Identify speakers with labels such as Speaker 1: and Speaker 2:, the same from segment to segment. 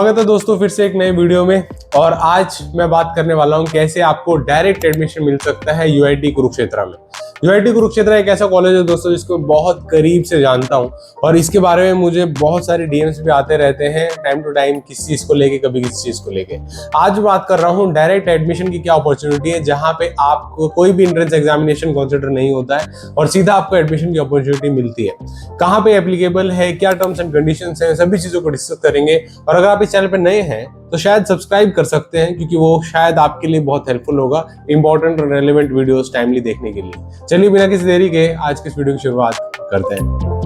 Speaker 1: स्वागत है दोस्तों फिर से एक नए वीडियो में। और आज मैं बात करने वाला हूं कैसे आपको डायरेक्ट एडमिशन मिल सकता है यूआईटी कुरुक्षेत्र में। यूआईटी कुरुक्षेत्र एक ऐसा कॉलेज है दोस्तों जिसको बहुत करीब से जानता हूं और इसके बारे में मुझे बहुत सारे डीएम्स भी आते रहते हैं टाइम टू टाइम, किसी चीज को लेके कभी किसी चीज को लेके। आज बात कर रहा हूं डायरेक्ट एडमिशन की क्या अपॉर्चुनिटी है, जहां पे आपको कोई भी एंट्रेंस एग्जामिनेशन कंसिडर नहीं होता है और सीधा आपको एडमिशन की अपॉर्चुनिटी मिलती है। कहाँ पे एप्लीकेबल है, क्या टर्म्स एंड कंडीशंस हैं, सभी चीजों को डिस्कस करेंगे। और अगर आप इस चैनल पे नए हैं तो शायद सब्सक्राइब कर सकते हैं, क्योंकि वो शायद आपके लिए बहुत हेल्पफुल होगा इंपॉर्टेंट और रेलेवेंट वीडियोस टाइमली देखने के लिए। चलिए बिना किसी देरी के आज के इस वीडियो की शुरुआत करते हैं।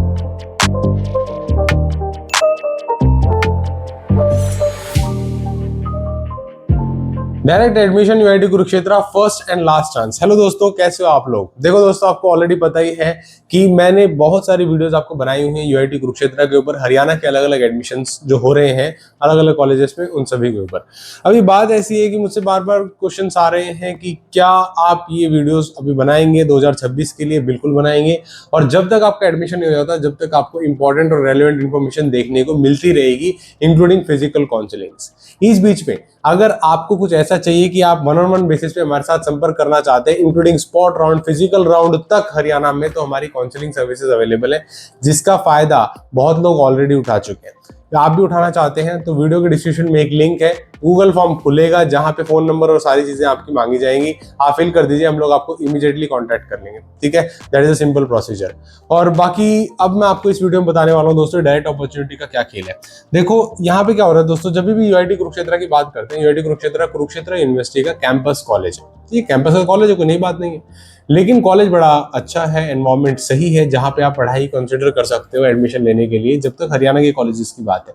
Speaker 1: Direct admission UIT Kurukshetra first and last chance. Hello दोस्तों, कैसे हो आप लोग। देखो दोस्तों, आपको ऑलरेडी पता ही है कि मैंने बहुत सारी वीडियोस आपको बनाई हुई हैं यूआईटी कुरुक्षेत्र के ऊपर, हरियाणा के अलग अलग एडमिशंस जो हो रहे हैं अलग अलग कॉलेजेस में, उन सभी के ऊपर। अभी बात ऐसी है कि मुझसे बार बार क्वेश्चंस आ रहे हैं कि क्या आप ये वीडियोस अभी बनाएंगे 2026 के लिए। बिल्कुल बनाएंगे, और जब तक आपका एडमिशन नहीं हो जाता जब तक आपको इंपॉर्टेंट और रेलेवेंट इन्फॉर्मेशन देखने को मिलती रहेगी, इंक्लूडिंग फिजिकल काउंसलिंग्स। इस बीच में अगर आपको कुछ ऐसा चाहिए कि आप 1-on-1 बेसिस पे हमारे साथ संपर्क करना चाहते हैं, including spot round, physical round तक हरियाणा में, तो हमारी काउंसलिंग सर्विसेज अवेलेबल है, जिसका फायदा बहुत लोग ऑलरेडी उठा चुके हैं। आप भी उठाना चाहते हैं तो वीडियो के डिस्क्रिप्शन में एक लिंक है, गूगल फॉर्म खुलेगा जहां पे फोन नंबर और सारी चीजें आपकी मांगी जाएंगी। आप फिल कर दीजिए, हम लोग आपको इमीडिएटली कांटेक्ट कर लेंगे। ठीक है, that is a simple procedure. और बाकी अब मैं आपको इस वीडियो में बताने वाला हूं दोस्तों डायरेक्ट अपॉर्चुनिटी का क्या खेल है। देखो यहाँ पे क्या हो रहा है दोस्तों, जब भी यूआईटी कुरुक्षेत्र की बात करते हैं, यूआईटी कुरुक्षेत्र यूनिवर्सिटी का कैंपस कॉलेज है। ये कैंपस का कॉलेज है, कोई नई बात नहीं है, लेकिन कॉलेज बड़ा अच्छा है, एनवायरनमेंट सही है, जहां पे आप पढ़ाई कंसिडर कर सकते हो एडमिशन लेने के लिए, जब तक हरियाणा के कॉलेजेस की बात है।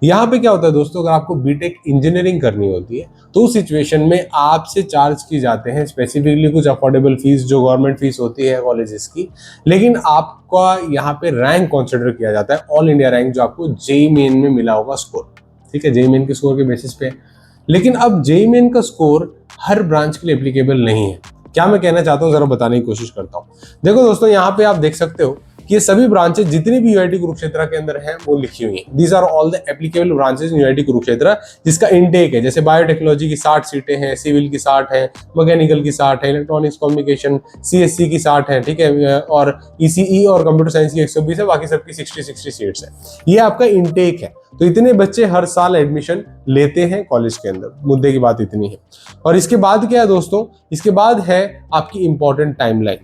Speaker 1: यहाँ पे क्या होता है दोस्तों, अगर आपको बीटेक इंजीनियरिंग करनी होती है तो उस सिचुएशन में आपसे चार्ज की जाते हैं स्पेसिफिकली कुछ अफोर्डेबल फीस, जो गवर्नमेंट फीस होती है कॉलेजेस की, लेकिन आपका यहाँ पे रैंक कंसिडर किया जाता है, ऑल इंडिया रैंक, जो आपको जेईई मेन में मिला होगा स्कोर। ठीक है, जेईई मेन के स्कोर के बेसिस पे। लेकिन अब जेईई मेन का स्कोर हर ब्रांच के लिए एप्लीकेबल नहीं है। क्या मैं कहना चाहता हूँ जरा बताने की कोशिश करता हूँ। देखो दोस्तों, यहाँ पे आप देख सकते हो कि ये सभी ब्रांचेस जितनी भी यूआईटी कुरुक्षेत्र के अंदर हैं वो लिखी हुई हैं। These are all the applicable branches in UIT Kurukshetra, जिसका इनटेक है। जैसे बायोटेक्नोलॉजी की 60 सीटें हैं, सिविल की 60 है, मैकेनिकल की 60 है, इलेक्ट्रॉनिक्स कम्युनिकेशन सीएससी की 60 है, ठीक है, और ईसीई और कंप्यूटर साइंस की 120 है, बाकी सबकी 60 सीट्स है। ये आपका इनटेक है। तो इतने बच्चे हर साल एडमिशन लेते हैं कॉलेज के अंदर, मुद्दे की बात इतनी है। और इसके बाद क्या है दोस्तों, इसके बाद है आपकी इंपॉर्टेंट टाइमलाइन।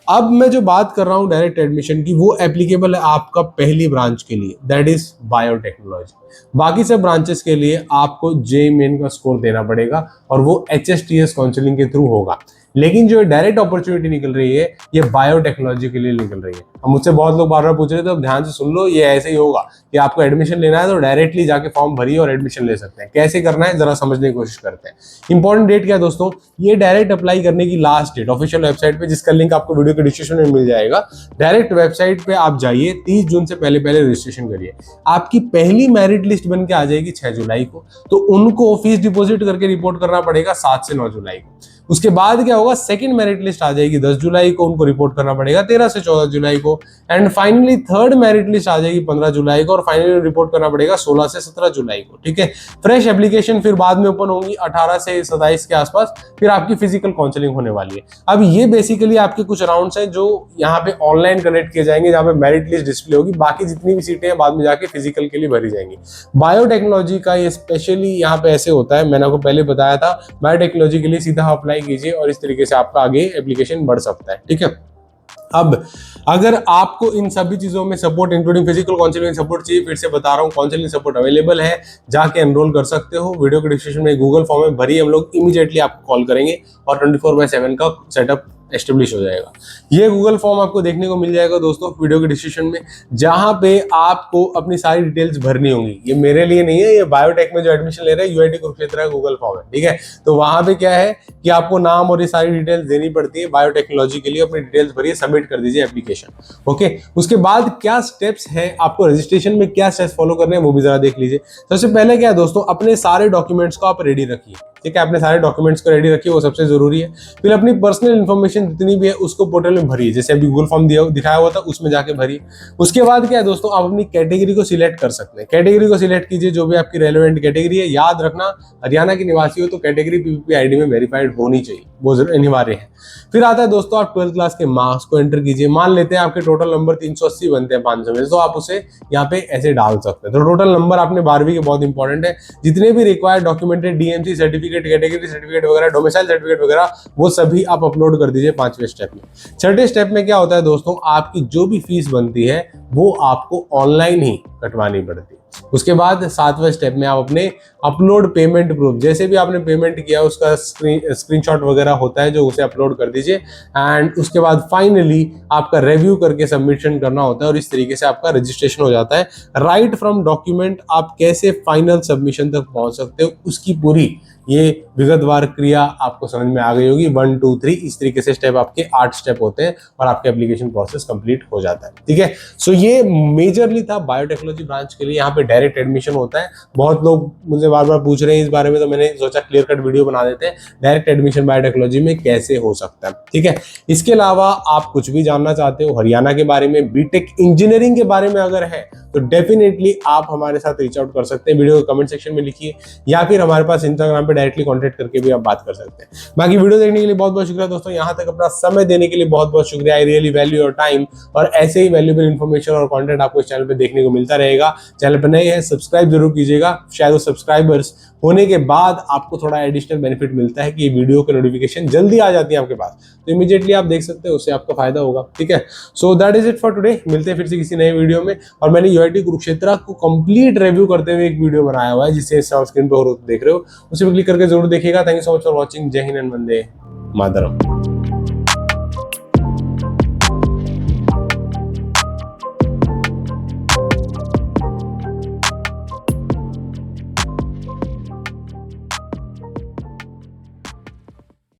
Speaker 1: अब मैं जो बात कर रहा हूं डायरेक्ट एडमिशन की, वो एप्लीकेबल है आपका पहली ब्रांच के लिए, दैट इज बायोटेक्नोलॉजी। बाकी सब ब्रांचेस के लिए आपको जेईई मेन का स्कोर देना पड़ेगा और वो एचएसटीएस काउंसलिंग के थ्रू होगा। लेकिन जो डायरेक्ट अपॉर्चुनिटी निकल रही है ये बायोटेक्नोलॉजी के लिए निकल रही है। अब मुझसे बहुत लोग बार बार पूछ रहे थे, तो अब ध्यान से सुन लो, ये ऐसे ही होगा कि आपको एडमिशन लेना है तो डायरेक्टली जाके फॉर्म भरिए और एडमिशन ले सकते हैं। कैसे करना है जरा समझने की कोशिश करते हैं। इंपॉर्टेंट डेट क्या है दोस्तों, ये डायरेक्ट अप्लाई करने की लास्ट डेट ऑफिशियल वेबसाइट पे, जिसका लिंक आपको वीडियो के डिस्क्रिप्शन में मिल जाएगा। डायरेक्ट वेबसाइट पे आप जाइए, 30 जून से पहले रजिस्ट्रेशन करिए। आपकी पहली मेरिट लिस्ट बन के आ जाएगी 6 जुलाई को, तो उनको फीस डिपॉजिट करके रिपोर्ट करना पड़ेगा 7 से 9 जुलाई को। उसके बाद क्या होगा, सेकंड मेरिट लिस्ट आ जाएगी 10 जुलाई को, उनको रिपोर्ट करना पड़ेगा 13 से 14 जुलाई को। And finally third merit list आ जाएगी 15 जुलाई को, और फाइनली रिपोर्ट करना पड़ेगा 16 से 17 जुलाई को। ठीक है, फ्रेश एप्लीकेशन फिर बाद में ओपन होंगी 18 से 27 के आसपास, फिर आपकी फिजिकल काउंसलिंग होने वाली है। अब ये बेसिकली आपके कुछ राउंड्स हैं जो यहाँ पे ऑनलाइन कनेक्ट किए जाएंगे, जहाँ पे मेरिट लिस्ट डिस्प्ले होगी, बाकी जितनी भी सीटें हैं बाद में जाके फिजिकल के लिए भरी जाएंगी। बायोटेक्नोलॉजी का ये स्पेशली यहाँ पे ऐसे होता है, मैंने आपको पहले बताया था, बायोटेक्नोलॉजी के लिए सीधा अप्लाई कीजिए और इस तरीके से आपका आगे एप्लीकेशन बढ़ सकता है। ठीक है, अब अगर आपको इन सभी चीजों में support including physical counselling support चाहिए, फिर से बता रहा हूँ काउंसलिंग सपोर्ट अवेलेबल है, जाके एनरोल कर सकते हो। वीडियो के डिस्क्रिप्शन में गूगल फॉर्म में भरिए, हम लोग इमीडिएटली आपको कॉल करेंगे और 24/7 का सेटअप एस्टेब्लिश हो जाएगा। ये गूगल फॉर्म आपको देखने को मिल जाएगा दोस्तों वीडियो के डिस्क्रिप्शन में, जहां पे आपको अपनी सारी डिटेल्स भरनी होंगी। ये मेरे लिए नहीं है, ये बायोटेक में जो एडमिशन ले रहे हैं यूआईटी कुरुक्षेत्र का गूगल फॉर्म है। ठीक है, तो वहां पे क्या है कि आपको नाम और ये सारी डिटेल्स देनी पड़ती है बायोटेक्नोलॉजी के लिए। अपनी डिटेल्स भरिए, सबमिट कर दीजिए एप्लीकेशन। ओके, उसके बाद क्या स्टेप्स है, आपको रजिस्ट्रेशन में क्या स्टेप्स फॉलो करने हैं वो भी जरा देख लीजिए। सबसे पहले क्या है दोस्तों, अपने सारे डॉक्यूमेंट्स को आप रेडी रखिए। ठीक है, अपने सारे डॉक्यूमेंट्स को रेडी रखिए, वो सबसे जरूरी है। फिर अपनी पर्सनल इन्फॉर्मेशन जितनी भी है उसको पोर्टल में भरिए, जैसे अभी गूगल फॉर्म दिखाया हुआ था उसमें जाके भरिए। उसके बाद क्या है दोस्तों, आप अपनी कैटेगरी को सिलेक्ट कर सकते हैं। कैटेगरी को सिलेक्ट कीजिए, जो भी आपकी रेलेवेंट कैटेगरी है। याद रखना, हरियाणा के निवासी हो तो कैटेगरी पीपीपी आईडी में वेरीफाइड होनी चाहिए, वो अनिवार्य है। फिर आता है दोस्तों, आप 12th क्लास के मार्क्स को एंटर कीजिए। मान लेते हैं आपके टोटल नंबर 380 बनते हैं 500 में, तो आप उसे यहाँ पे ऐसे डाल सकते हैं। तो टोटल नंबर आपने 12वीं के बहुत इंपॉर्टेंट है। जितने भी रिक्वायर्ड डॉक्यूमेंट है, डीएमसी सर्टिफिकेट, कैटेगरी सर्टिफिकेट वगैरह, डोमिसाइल सर्टिफिकेट वगैरह, वो सभी आप अपलोड कर दीजिए 5वें स्टेप में। छठे स्टेप में क्या होता है दोस्तों, आपकी जो भी फीस बनती है वो आपको ऑनलाइन ही कटवानी पड़ती है। उसके बाद 7वें स्टेप में आप अपने अपलोड पेमेंट प्रूफ, जैसे भी आपने पेमेंट किया उसका स्क्रीनशॉट वगैरह होता है जो उसे अपलोड कर दीजिए। एंड उसके बाद फाइनली आपका रिव्यू करके सबमिशन करना होता है और इस तरीके से आपका रजिस्ट्रेशन हो जाता है। राइट फ्रॉम डॉक्यूमेंट आप कैसे फाइनल सबमिशन तक पहुंच सकते हो, उसकी पूरी ये विगतवार क्रिया आपको समझ में आ गई होगी। 1 2 3 इस तरीके से स्टेप, आपके 8 स्टेप होते हैं और आपके एप्लीकेशन प्रोसेस कंप्लीट हो जाता है। ठीक है, सो ये मेजरली था बायोटेक्नोलॉजी ब्रांच के लिए। यहाँ पे डायरेक्ट एडमिशन होता है। बहुत लोग मुझे बार बार पूछ रहे हैं इस बारे में, तो मैंने सोचा क्लियर कट वीडियो बना देते हैं डायरेक्ट एडमिशन बायोटेक्नोलॉजी में कैसे हो सकता है। ठीक है, इसके अलावा आप कुछ भी जानना चाहते हो हरियाणा के बारे में, बीटेक इंजीनियरिंग के बारे में अगर है तो डेफिनेटली आप हमारे साथ रीच आउट कर सकते हैं। वीडियो को कमेंट सेक्शन में लिखिए या फिर हमारे पास इंस्टाग्राम पे डायरेक्टली कांटेक्ट करके भी आप बात कर सकते हैं। बाकी वीडियो देखने के लिए बहुत बहुत शुक्रिया दोस्तों, यहाँ तक अपना समय देने के लिए बहुत बहुत शुक्रिया। I really value your time, और ऐसे ही वैल्यूएबल इन्फॉर्मेशन और कंटेंट आपको इस चैनल पे देखने को मिलता रहेगा। चैनल पर नए हैं सब्सक्राइब जरूर कीजिएगा, शायद वो सब्सक्राइबर्स होने के बाद आपको थोड़ा एडिशनल बेनिफिट मिलता है कि वीडियो की नोटिफिकेशन जल्दी आ जाती है आपके पास, तो इमीडिएटली आप देख सकते हैं, उससे आपका फायदा होगा। ठीक है, so that is it for today. मिलते हैं फिर से किसी नए वीडियो में। और मैंने यूआईटी कुरुक्षेत्र को कंप्लीट रिव्यू करते हुए एक वीडियो बनाया हुआ है, जिसे स्क्रीन पर देख रहे हो, उसे भी क्लिक करके जरूर देखिएगा। Thank you so much for watching. जय हिंद एंड वंदे मातरम।